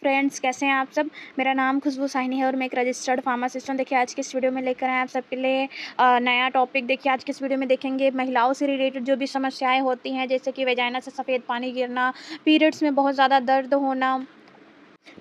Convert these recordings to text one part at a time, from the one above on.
Friends, कैसे हैं आप सब। मेरा नाम खुशबू साहिनी है और मैं एक रजिस्टर्ड फार्मासिस्ट हूँ। देखिए आज के इस वीडियो में लेकर आए आप सबके लिए नया टॉपिक। देखिए आज के इस वीडियो में देखेंगे महिलाओं से रिलेटेड जो भी समस्याएं होती हैं, जैसे कि वेजाइना से सफ़ेद पानी गिरना, पीरियड्स में बहुत ज़्यादा दर्द होना,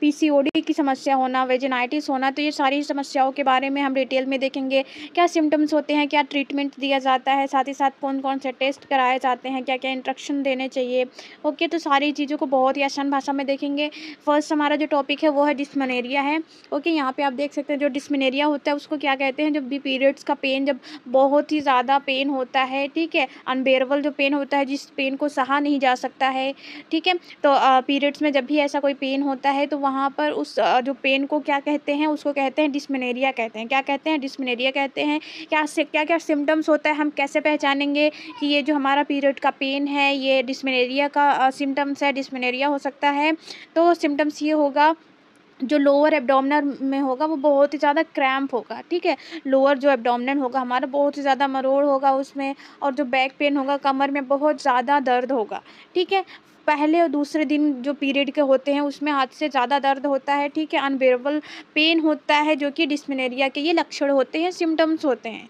पीसीओडी की समस्या होना, वेजिनाइटिस होना। तो ये सारी समस्याओं के बारे में हम डिटेल में देखेंगे। क्या सिम्टम्स होते हैं, क्या ट्रीटमेंट दिया जाता है, साथ ही साथ कौन कौन से टेस्ट कराए जाते हैं, क्या क्या इंस्ट्रक्शन देने चाहिए। ओके, तो सारी चीज़ों को बहुत ही आसान भाषा में देखेंगे। फर्स्ट हमारा जो टॉपिक है वो है डिस्मेनोरिया है। ओके, यहाँ पे आप देख सकते हैं जो डिस्मेनोरिया होता है उसको क्या कहते हैं, जब भी पीरियड्स का पेन, जब बहुत ही ज़्यादा पेन होता है, ठीक है, अनबेरेबल जो पेन होता है, जिस पेन को सहा नहीं जा सकता है, ठीक है। तो पीरियड्स में जब भी ऐसा कोई पेन होता है तो वहाँ पर उस जो पेन को क्या कहते हैं, उसको कहते हैं डिस्मेनोरिया कहते हैं। क्या कहते हैं? डिस्मेनोरिया कहते हैं। क्या क्या सिम्टम्स होता है, हम कैसे पहचानेंगे कि ये जो हमारा पीरियड का पेन है ये डिस्मेनोरिया का सिम्टम्स है, डिस्मेनोरिया हो सकता है। तो सिम्टम्स ये होगा, जो लोअर एब्डोमिनल में होगा वो बहुत ही ज़्यादा क्रैम्प होगा, ठीक है। लोअर जो एब्डोमिनल होगा हमारा बहुत ही ज़्यादा मरोड़ होगा उसमें, और जो बैक पेन होगा, कमर में बहुत ज़्यादा दर्द होगा, ठीक है। पहले और दूसरे दिन जो पीरियड के होते हैं उसमें हद से ज़्यादा दर्द होता है, ठीक है। अनबेरेबल पेन होता है, जो कि डिस्मेनोरिया के ये लक्षण होते हैं, सिम्टम्स होते हैं।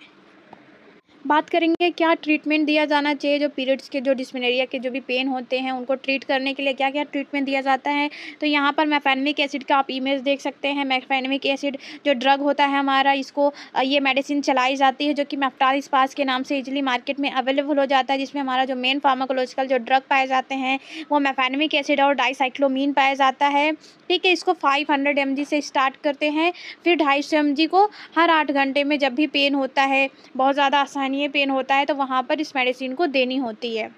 बात करेंगे क्या ट्रीटमेंट दिया जाना चाहिए, जो पीरियड्स के, जो डिस्मेनोरिया के जो भी पेन होते हैं उनको ट्रीट करने के लिए क्या क्या ट्रीटमेंट दिया जाता है। तो यहाँ पर मेफेनमिक एसिड का आप इमेज देख सकते हैं। मेफेनमिक एसिड जो ड्रग होता है हमारा, इसको ये मेडिसिन चलाई जाती है जो कि मेफ्टार स्पास के नाम से इजीली मार्केट में अवेलेबल हो जाता है, जिसमें हमारा जो मेन फार्माकोलॉजिकल जो ड्रग पाए जाते हैं वो मेफेनमिक एसिड और डाइसाइक्लोमीन पाया जाता है, ठीक है। इसको 500 mg से स्टार्ट करते हैं, फिर 250 mg को हर 8 घंटे में जब भी पेन होता है, बहुत ज़्यादा असहनीय पेन होता है, तो वहाँ पर इस मेडिसिन को देनी होती है।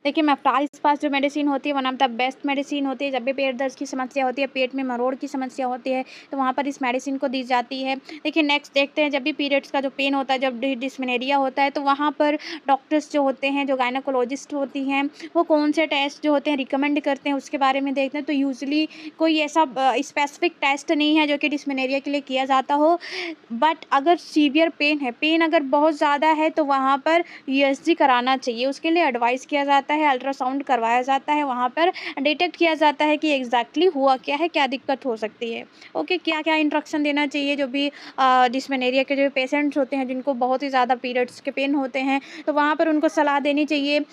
देखिए मेफ्टार स्पास जो मेडिसिन होती है one of the best medicine होती है। जब भी पेट दर्द की समस्या होती है, पेट में मरोड़ की समस्या होती है, तो वहाँ पर इस मेडिसिन को दी जाती है। देखिए नेक्स्ट देखते हैं, जब भी पीरियड्स का जो पेन होता है, जब डिस्मेनोरिया होता है, तो वहाँ पर डॉक्टर्स जो होते हैं, जो गायनोकोलॉजिस्ट होती हैं, वो कौन से टेस्ट जो होते हैं रिकमेंड करते हैं उसके बारे में देखते हैं। तो यूजली कोई ऐसा स्पेसिफिक टेस्ट नहीं है जो कि डिस्मेनोरिया के लिए किया जाता हो, बट अगर सीवियर पेन है, पेन अगर बहुत ज़्यादा है, तो वहाँ पर यूएसजी कराना चाहिए। उसके लिए एडवाइस किया जाता है, अल्ट्रासाउंड करवाया जाता है, वहाँ पर डिटेक्ट किया जाता है कि एग्जैक्टली हुआ क्या है, क्या दिक्कत हो सकती है। ओके, क्या क्या इंस्ट्रक्शन देना चाहिए जो भी डिस्मेनोरिया के जो पेशेंट्स होते हैं, जिनको बहुत ही ज़्यादा पीरियड्स के पेन होते हैं, तो वहाँ पर उनको सलाह देनी चाहिए।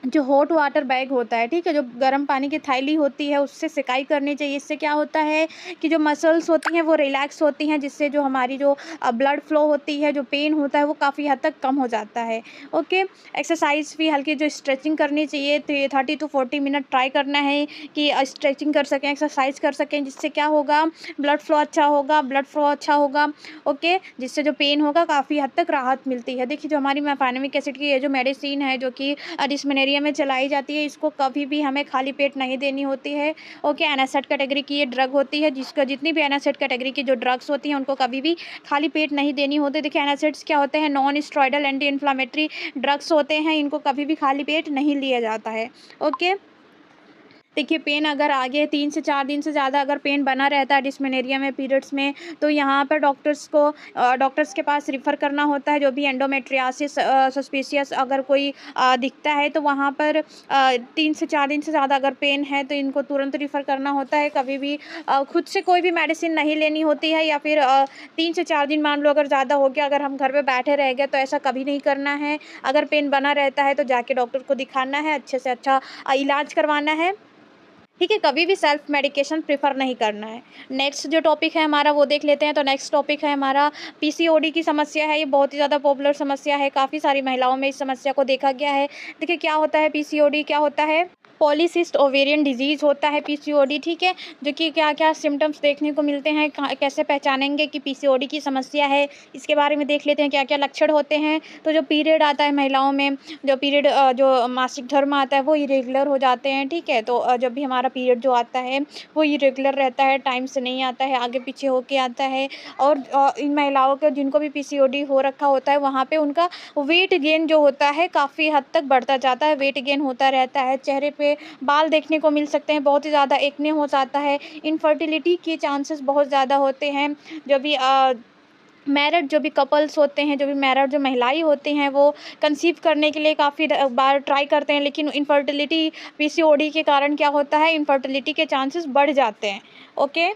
जो हॉट वाटर बैग होता है, ठीक है, जो गर्म पानी की थैली होती है उससे सिकाई करनी चाहिए। इससे क्या होता है कि जो मसल्स होती हैं वो रिलैक्स होती हैं, जिससे जो हमारी जो ब्लड फ्लो होती है, जो पेन होता है वो काफ़ी हद तक कम हो जाता है। ओके, एक्सरसाइज भी हल्की जो स्ट्रेचिंग करनी चाहिए, तो 30 to 40 मिनट ट्राई करना है कि स्ट्रेचिंग कर सकें, एक्सरसाइज कर सकें, जिससे क्या होगा, ब्लड फ्लो अच्छा होगा, ब्लड फ्लो अच्छा होगा। ओके, जिससे जो पेन होगा काफ़ी हद तक राहत मिलती है। देखिए जो हमारी मेफेनमिक एसिड की ये जो मेडिसिन है जो कि डिस्मेनोरिया में चलाई जाती है, इसको कभी भी हमें खाली पेट नहीं देनी होती है। ओके, एनासिड कैटेगरी की ये ड्रग होती है, जिसका जितनी भी एनासिड कैटेगरी की जो ड्रग्स होती हैं उनको कभी भी खाली पेट नहीं देनी होती। देखिए एनासिड्स क्या होते हैं, non steroidal anti inflammatory drugs होते हैं, इनको कभी भी खाली पेट नहीं लिया जाता है। ओके, देखिए पेन अगर आगे 3 से 4 दिन से ज़्यादा अगर पेन बना रहता है डिस्मेनोरिया में पीरियड्स में, तो यहाँ पर डॉक्टर्स के पास रिफ़र करना होता है। जो भी एंडोमेट्रियासिस सस्पिशियस अगर कोई दिखता है, तो वहाँ पर 3 से 4 दिन से ज़्यादा अगर पेन है तो इनको तुरंत रिफ़र करना होता है। कभी भी खुद से कोई भी मेडिसिन नहीं लेनी होती है, या फिर 3 से 4 दिन मान लो अगर ज़्यादा हो गया, अगर हम घर पे बैठे रह गए, तो ऐसा कभी नहीं करना है। अगर पेन बना रहता है तो जाके डॉक्टर को दिखाना है, अच्छे से अच्छा इलाज करवाना है, ठीक है। कभी भी सेल्फ मेडिकेशन प्रेफर नहीं करना है। नेक्स्ट जो टॉपिक है हमारा वो देख लेते हैं। तो नेक्स्ट टॉपिक है हमारा पीसीओडी की समस्या है। ये बहुत ही ज़्यादा पॉपुलर समस्या है, काफ़ी सारी महिलाओं में इस समस्या को देखा गया है। देखिए क्या होता है पीसीओडी, क्या होता है, पॉलीसिस्ट ओवेरियन डिजीज़ होता है पीसीओडी, ठीक है। जो कि क्या क्या सिम्टम्स देखने को मिलते हैं, कैसे पहचानेंगे कि पीसीओडी की समस्या है, इसके बारे में देख लेते हैं क्या क्या लक्षण होते हैं। तो जो पीरियड आता है महिलाओं में, जो पीरियड जो मासिक धर्म आता है वो इरेगुलर हो जाते हैं, ठीक है। तो जब भी हमारा पीरियड जो आता है वो इरेगुलर रहता है, टाइम से नहीं आता है, आगे पीछे होके आता है। और इन महिलाओं को जिनको भी पीसीओडी हो रखा होता है, वहाँ पे उनका वेट गेन जो होता है काफ़ी हद तक बढ़ता जाता है, वेट गेन होता रहता है, चेहरे पे बाल देखने को मिल सकते हैं, बहुत ही ज़्यादा एक्ने हो जाता है, इनफर्टिलिटी के चांसेस बहुत ज़्यादा होते हैं। जो भी मैरिड जो भी कपल्स होते हैं, जो भी मैरिड जो महिलाएँ होती हैं, वो कंसीव करने के लिए काफ़ी बार ट्राई करते हैं, लेकिन इनफर्टिलिटी पीसीओडी के कारण क्या होता है, इनफर्टिलिटी के चांसेस बढ़ जाते हैं। ओके।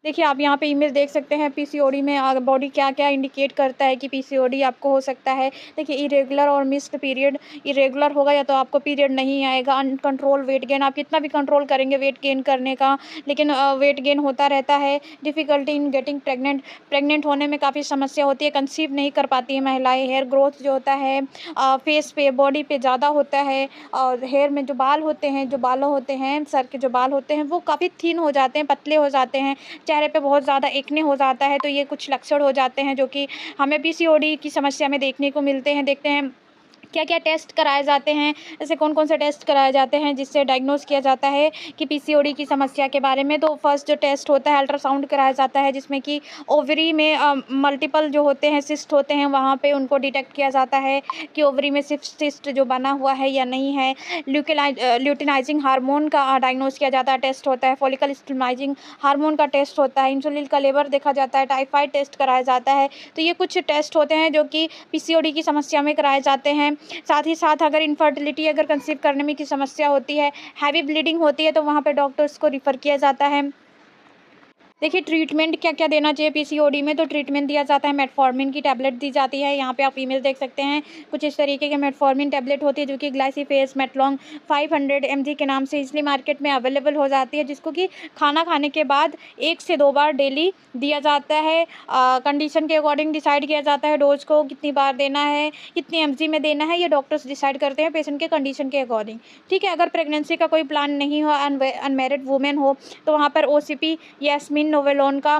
देखिए, आप यहाँ पे इमेज देख सकते हैं पीसीओडी में बॉडी क्या-क्या इंडिकेट करता है कि पीसीओडी आपको हो सकता है। देखिए, इरेगुलर और मिस्ड पीरियड, इरेगुलर होगा या तो आपको पीरियड नहीं आएगा, अनकंट्रोल वेट गेन, आप कितना भी कंट्रोल करेंगे वेट गेन करने का, लेकिन वेट गेन होता रहता है। Difficulty in getting pregnant, pregnant होने में काफ़ी समस्या होती है, कंसीव नहीं कर पाती है महिलाएँ। हेयर ग्रोथ जो होता है फेस पे, बॉडी पे ज़्यादा होता है, और हेयर में जो बाल होते हैं, जो बाल होते हैं, सर के जो बाल होते हैं, वो काफ़ी थिन हो जाते हैं, पतले हो जाते हैं, चेहरे पे बहुत ज़्यादा एक्ने हो जाता है। तो ये कुछ लक्षण हो जाते हैं जो कि हमें पीसीओडी की समस्या में देखने को मिलते हैं। देखते हैं क्या-क्या टेस्ट कराए जाते हैं, ऐसे कौन-कौन से टेस्ट कराए जाते हैं जिससे डायग्नोज़ किया जाता है कि पीसीओडी की समस्या के बारे में। तो फर्स्ट जो टेस्ट होता है, अल्ट्रासाउंड कराया जाता है, जिसमें कि ओवरी में मल्टीपल जो होते हैं सिस्ट होते हैं, वहाँ पे उनको डिटेक्ट किया जाता है कि ओवरी में सिस्ट जो बना हुआ है या नहीं है। ल्यूटिनाइजिंग हार्मोन का डायग्नोज़ किया जाता है, टेस्ट होता है। फॉलिकल स्टिमुलाइजिंग हार्मोन का टेस्ट होता है, इंसुलिन का लेवल देखा जाता है, टाइफाइड टेस्ट कराया जाता है। तो ये कुछ टेस्ट होते हैं जो कि पीसीओडी की समस्या में कराए जाते हैं। साथ ही साथ अगर इनफर्टिलिटी, अगर कंसीव करने में की समस्या होती है, हैवी ब्लीडिंग होती है, तो वहाँ पे डॉक्टर्स को रिफ़र किया जाता है। देखिए, ट्रीटमेंट क्या-क्या देना चाहिए पीसीओडी में, तो ट्रीटमेंट दिया जाता है, मेटफॉर्मिन की टैबलेट दी जाती है। यहाँ पे आप इमेज देख सकते हैं, कुछ इस तरीके के मेटफॉर्मिन टैबलेट होती है जो कि ग्लाइसिफेस मेटलॉन्ग 500 mg के नाम से इज़िली मार्केट में अवेलेबल हो जाती है, जिसको कि खाना खाने के बाद 1 से 2 बार डेली दिया जाता है। कंडीशन के अकॉर्डिंग डिसाइड किया जाता है डोज़ को कितनी बार देना है, कितनी एमजी में देना है, ये डॉक्टर्स डिसाइड करते हैं पेशेंट के कंडीशन के अकॉर्डिंग। ठीक है, अगर प्रेगनेंसी का कोई प्लान नहीं हो, अनमैरिड वुमेन हो, तो वहाँ पर ओसीपी, यास्मीन, नोवेलोन का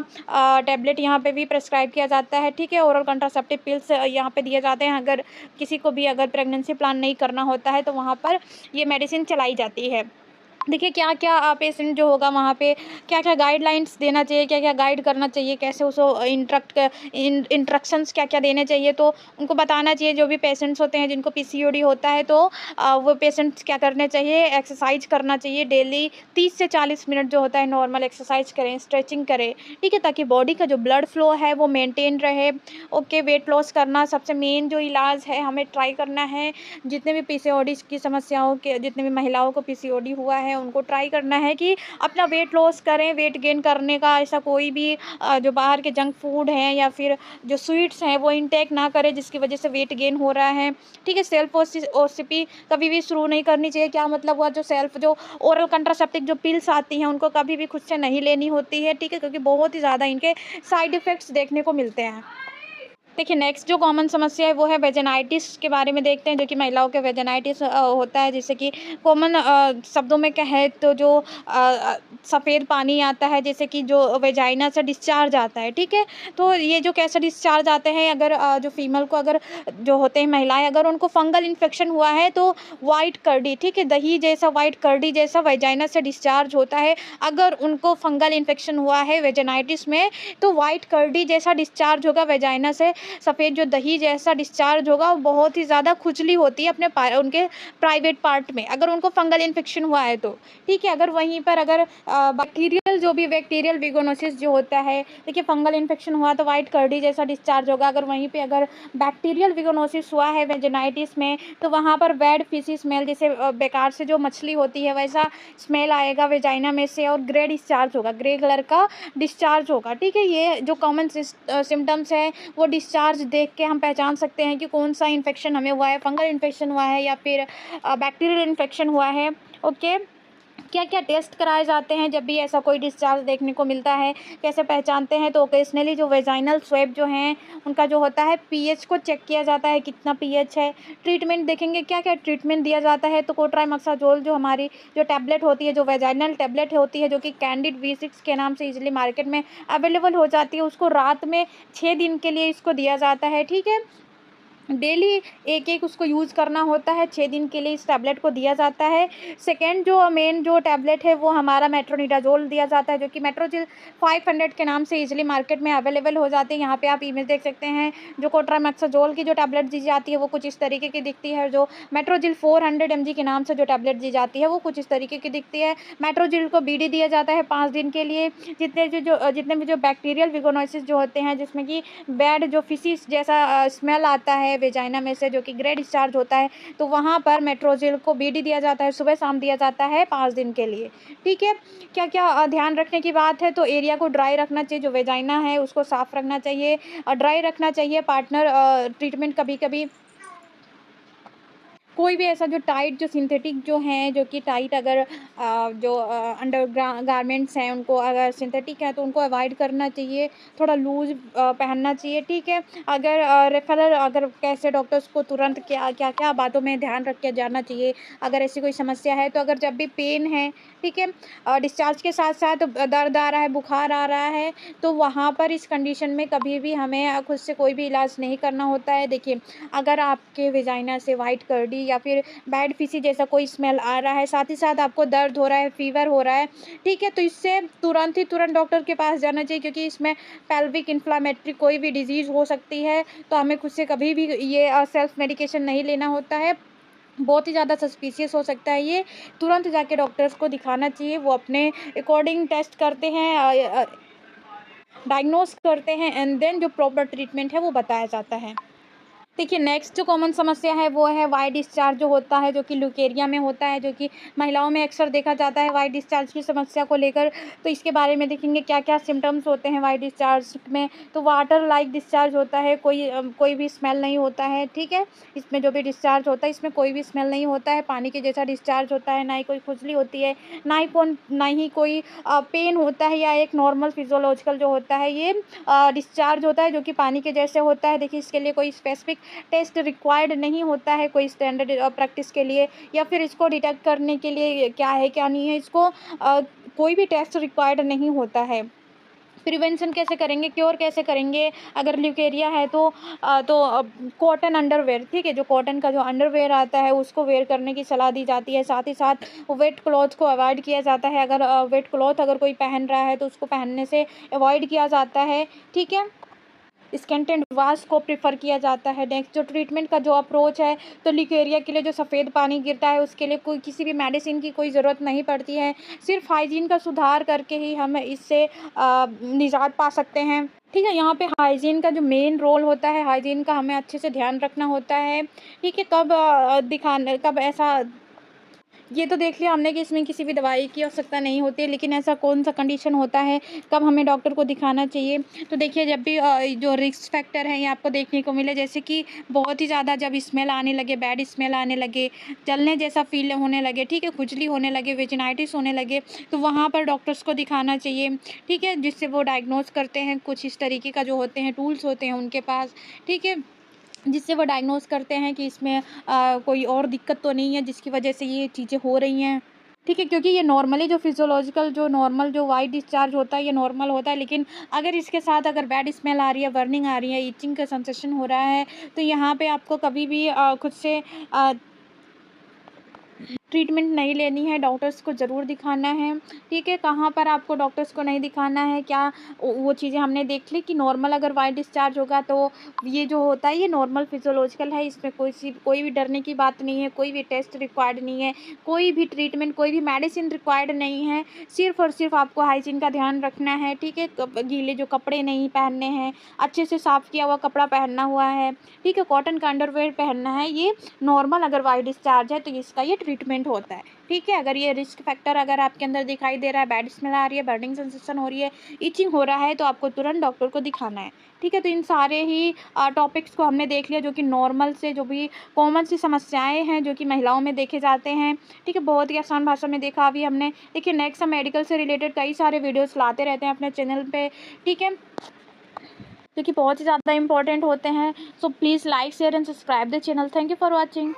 टैबलेट यहाँ पे भी प्रेस्क्राइब किया जाता है। ठीक है, ओरल कंट्रासेप्टिव पिल्स यहाँ पे दिए जाते हैं। अगर किसी को भी अगर प्रेगनेंसी प्लान नहीं करना होता है, तो वहाँ पर ये मेडिसिन चलाई जाती है। देखिए, क्या-क्या पेशेंट जो होगा वहाँ पे क्या-क्या गाइडलाइंस देना चाहिए, क्या-क्या गाइड करना चाहिए, कैसे उसको इंस्ट्रक्शंस क्या-क्या देने चाहिए, तो उनको बताना चाहिए। जो भी पेशेंट्स होते हैं जिनको पीसीओडी होता है, तो वो पेशेंट्स क्या करने चाहिए, एक्सरसाइज करना चाहिए डेली 30 से 40 मिनट जो होता है नॉर्मल एक्सरसाइज करें, स्ट्रेचिंग करें, ठीक है, ताकि बॉडी का जो ब्लड फ्लो है वो मेंटेन रहे। ओके, वेट लॉस करना सबसे मेन जो इलाज है, हमें ट्राई करना है। जितने भी पीसीओडी की समस्याओं के, जितने भी महिलाओं को पीसीओडी हुआ है, उनको ट्राई करना है कि अपना वेट लॉस करें। वेट गेन करने का ऐसा कोई भी जो बाहर के जंक फूड हैं या फिर जो स्वीट्स हैं वो इंटेक ना करें, जिसकी वजह से वेट गेन हो रहा है। ठीक है, सेल्फ ओसीपी कभी भी शुरू नहीं करनी चाहिए। क्या मतलब हुआ, जो ओरल कंट्रासेप्टिव जो पिल्स आती हैं, उनको कभी भी खुद से नहीं लेनी होती है। ठीक है, क्योंकि बहुत ही ज़्यादा इनके साइड इफ़ेक्ट्स देखने को मिलते हैं। देखिए, नेक्स्ट जो कॉमन समस्या है वो है वेजाइनाइटिस के बारे में देखते हैं, जो कि महिलाओं के वेजाइनाइटिस होता है, जैसे कि कॉमन शब्दों में कहें तो जो सफ़ेद पानी आता है, जैसे कि जो वेजाइना से डिस्चार्ज आता है। ठीक है, तो ये जो कैसे डिस्चार्ज आते हैं, अगर जो फीमेल को, अगर जो होते हैं महिलाएं, अगर उनको फंगल इन्फेक्शन हुआ है, तो वाइट कर्डी, ठीक है, दही जैसा वाइट कर्डी जैसा वेजाइना से डिस्चार्ज होता है। अगर उनको फंगल इन्फेक्शन हुआ है वेजाइनाइटिस में, तो वाइट कर्डी जैसा डिस्चार्ज होगा वेजाइना से, सफ़ेद जो दही जैसा डिस्चार्ज होगा, बहुत ही ज़्यादा खुजली होती है अपने उनके प्राइवेट पार्ट में, अगर उनको फंगल इन्फेक्शन हुआ है तो। ठीक है, अगर वहीं पर अगर बैक्टीरियल विगोनोसिस जो होता है, देखिए फंगल इन्फेक्शन हुआ तो वाइट कर्डी जैसा डिस्चार्ज होगा। अगर वहीं पे अगर बैक्टीरियल विगोनोसिस हुआ है वेजाइनाइटिस में, तो वहाँ पर बैड फिशी स्मेल, जैसे बेकार से जो मछली होती है वैसा स्मेल आएगा वेजाइना में से, और ग्रे डिस्चार्ज होगा, ग्रे कलर का डिस्चार्ज होगा। ठीक है, ये जो कॉमन सिम्टम्स है वो डिस्चार्ज देख के हम पहचान सकते हैं कि कौन सा इन्फेक्शन हमें हुआ है, फंगल इन्फेक्शन हुआ है या फिर बैक्टीरियल इन्फेक्शन हुआ है। ओके, क्या-क्या टेस्ट कराए जाते हैं जब भी ऐसा कोई डिस्चार्ज देखने को मिलता है, कैसे पहचानते हैं, तो ओकेजनली जो वेजाइनल स्वैब जो हैं उनका जो होता है पीएच को चेक किया जाता है, कितना पीएच है। ट्रीटमेंट देखेंगे, क्या-क्या ट्रीटमेंट दिया जाता है, तो कोट्राइमेक्साजोल जो हमारी जो टैबलेट होती है, जो वेजाइनल टैबलेट होती है, जो कि कैंडिड V6 के नाम से इजीली मार्केट में अवेलेबल हो जाती है, उसको रात में 6 दिन के लिए इसको दिया जाता है। ठीक है, डेली एक एक उसको यूज़ करना होता है, 6 दिन के लिए इस टैबलेट को दिया जाता है। सेकंड जो मेन जो टैबलेट है वो हमारा मेट्रोनिडाज़ोल दिया जाता है, जो कि मेट्रोजिल 500 के नाम से ईज़िली मार्केट में अवेलेबल हो जाती है। यहाँ पे आप इमेज देख सकते हैं। जो कोट्रामेक्साजोल की जो टैबलेट दी जाती है वो कुछ इस तरीके की दिखती है। जो मेट्रोजिल 400 mg के नाम से जो टैबलेट दी जाती है वो कुछ इस तरीके की दिखती है। मेट्रोजिल को बीडी दिया जाता है 5 दिन के लिए। जितने भी जो बैक्टीरियल विगोनोसिस जो होते हैं, जिसमें कि बैड जो फिशिस जैसा स्मेल आता है वेजाइना में से, जो कि ग्रे डिस्चार्ज होता है, तो वहाँ पर मेट्रोजिल को बीडी दिया जाता है, सुबह शाम दिया जाता है 5 दिन के लिए। ठीक है। क्या क्या ध्यान रखने की बात है, तो एरिया को ड्राई रखना चाहिए, जो वेजाइना है उसको साफ रखना चाहिए और ड्राई रखना चाहिए। पार्टनर ट्रीटमेंट कभी कभी कोई भी ऐसा जो टाइट जो सिंथेटिक जो हैं, जो कि टाइट अगर जो अंडर गारमेंट्स हैं उनको अगर सिंथेटिक है तो उनको अवॉइड करना चाहिए, थोड़ा लूज़ पहनना चाहिए। ठीक है। अगर रेफरल अगर कैसे डॉक्टर्स को तुरंत क्या क्या क्या बातों में ध्यान रख के जाना चाहिए अगर ऐसी कोई समस्या है, तो अगर जब भी पेन है, ठीक है, डिस्चार्ज के साथ साथ दर्द आ रहा है, बुखार आ रहा है, तो वहाँ पर इस कंडीशन में कभी भी हमें खुद से कोई भी इलाज नहीं करना होता है। देखिए, अगर आपके वेजाइना से वाइट कर्डी या फिर बैड फिशी जैसा कोई स्मेल आ रहा है, साथ ही साथ आपको दर्द हो रहा है, फीवर हो रहा है, ठीक है, तो इससे तुरंत डॉक्टर के पास जाना चाहिए, क्योंकि इसमें पेल्विक इन्फ्लामेटरी कोई भी डिजीज़ हो सकती है। तो हमें खुद से कभी भी ये सेल्फ मेडिकेशन नहीं लेना होता है। बहुत ही ज़्यादा सस्पिशियस हो सकता है ये, तुरंत जाके डॉक्टर्स को दिखाना चाहिए। वो अपने अकॉर्डिंग टेस्ट करते हैं, डायग्नोस करते हैं एंड देन जो प्रॉपर ट्रीटमेंट है वो बताया जाता है। देखिए, नेक्स्ट जो कॉमन समस्या है वो है वाइट डिस्चार्ज जो होता है, जो कि ल्यूकेरिया में होता है, जो कि महिलाओं में अक्सर देखा जाता है वाइट डिस्चार्ज की समस्या को लेकर। तो इसके बारे में देखेंगे क्या क्या सिम्टम्स होते हैं वाइट डिस्चार्ज में। तो वाटर लाइक डिस्चार्ज होता है, कोई भी स्मेल नहीं होता है। ठीक है। इसमें जो भी डिस्चार्ज होता है इसमें कोई भी स्मेल नहीं होता है, पानी के जैसा डिस्चार्ज होता है, ना ही कोई खुजली होती है, ना ही कोई पेन होता है, या एक नॉर्मल फिजियोलॉजिकल जो होता है ये डिस्चार्ज होता है, जो कि पानी के जैसे होता है। देखिए, इसके लिए कोई स्पेसिफिक टेस्ट रिक्वायर्ड नहीं होता है कोई स्टैंडर्ड प्रैक्टिस के लिए, या फिर इसको डिटेक्ट करने के लिए क्या है क्या नहीं है, इसको कोई भी टेस्ट रिक्वायर्ड नहीं होता है। प्रिवेंशन कैसे करेंगे, क्योर कैसे करेंगे अगर ल्यूकेरिया है, तो कॉटन अंडरवेयर, ठीक है, जो कॉटन का जो अंडरवेयर आता है उसको वेयर करने की सलाह दी जाती है। साथ ही साथ वेट क्लॉथ को अवॉइड किया जाता है। अगर वेट क्लॉथ अगर कोई पहन रहा है तो उसको पहनने से अवॉइड किया जाता है। ठीक है। स्कैंटेड वाश को प्रेफर किया जाता है। नेक्स्ट जो ट्रीटमेंट का जो अप्रोच है, तो ल्यूकेरिया के लिए जो सफ़ेद पानी गिरता है उसके लिए कोई किसी भी मेडिसिन की कोई ज़रूरत नहीं पड़ती है। सिर्फ हाइजीन का सुधार करके ही हम इससे निजात पा सकते हैं। ठीक है। यहाँ पे हाइजीन का जो मेन रोल होता है, हाइजीन का हमें अच्छे से ध्यान रखना होता है। ठीक है। कब ऐसा, ये तो देख लिया हमने कि इसमें किसी भी दवाई की आवश्यकता नहीं होती है, लेकिन ऐसा कौन सा कंडीशन होता है कब हमें डॉक्टर को दिखाना चाहिए। तो देखिए, जब भी जो रिस्क फैक्टर हैं ये आपको देखने को मिले, जैसे कि बहुत ही ज़्यादा जब स्मेल आने लगे, बैड स्मेल आने लगे, जलने जैसा फील होने लगे, ठीक है, खुजली होने लगे, वेजिनाइटिस होने लगे, तो वहाँ पर डॉक्टर्स को दिखाना चाहिए। ठीक है। जिससे वो डायग्नोज करते हैं, कुछ इस तरीके का जो होते हैं टूल्स होते हैं उनके पास। ठीक है। जिससे वो डायग्नोज़ करते हैं कि इसमें कोई और दिक्कत तो नहीं है जिसकी वजह से ये चीज़ें हो रही हैं। ठीक है। क्योंकि ये नॉर्मली जो फिजियोलॉजिकल जो नॉर्मल जो वाइट डिस्चार्ज होता है ये नॉर्मल होता है, लेकिन अगर इसके साथ अगर बैड स्मेल आ रही है, बर्निंग आ रही है, इचिंग का सेंसेशन हो रहा है, तो यहाँ पे आपको कभी भी खुद से ट्रीटमेंट नहीं लेनी है, डॉक्टर्स को ज़रूर दिखाना है। ठीक है। कहाँ पर आपको डॉक्टर्स को नहीं दिखाना है, क्या वो चीज़ें हमने देख ली कि नॉर्मल अगर वाइट डिस्चार्ज होगा तो ये जो होता है ये नॉर्मल फिजियोलॉजिकल है, इसमें कोई भी डरने की बात नहीं है, कोई भी टेस्ट रिक्वायर्ड नहीं है, कोई भी ट्रीटमेंट, कोई भी मेडिसिन रिक्वायर्ड नहीं है। सिर्फ और सिर्फ आपको हाइजीन का ध्यान रखना है। ठीक है। गीले जो कपड़े नहीं पहनने हैं, अच्छे से साफ़ किया हुआ कपड़ा पहनना हुआ है। ठीक है। कॉटन का अंडरवेयर पहनना है। ये नॉर्मल अगर वाइट डिस्चार्ज है तो इसका ये ट्रीटमेंट होता है। ठीक है। अगर ये रिस्क फैक्टर अगर आपके अंदर दिखाई दे रहा है, बैड स्मेल आ रही है, बर्निंग सेंसेशन हो रही है, इचिंग हो रहा है, तो आपको तुरंत डॉक्टर को दिखाना है। ठीक है। तो इन सारे ही टॉपिक्स को हमने देख लिया, जो कि नॉर्मल से जो भी कॉमन सी समस्याएं हैं जो कि महिलाओं में देखे जाते हैं। ठीक है। बहुत ही आसान भाषा में देखा अभी हमने। देखिए, नेक्स्ट हम मेडिकल से रिलेटेड कई सारे वीडियोस लाते रहते हैं अपने चैनल पे। ठीक है। जो कि बहुत ही ज़्यादा इंपॉर्टेंट होते हैं। So please like share and subscribe the channel. Thank you for watching.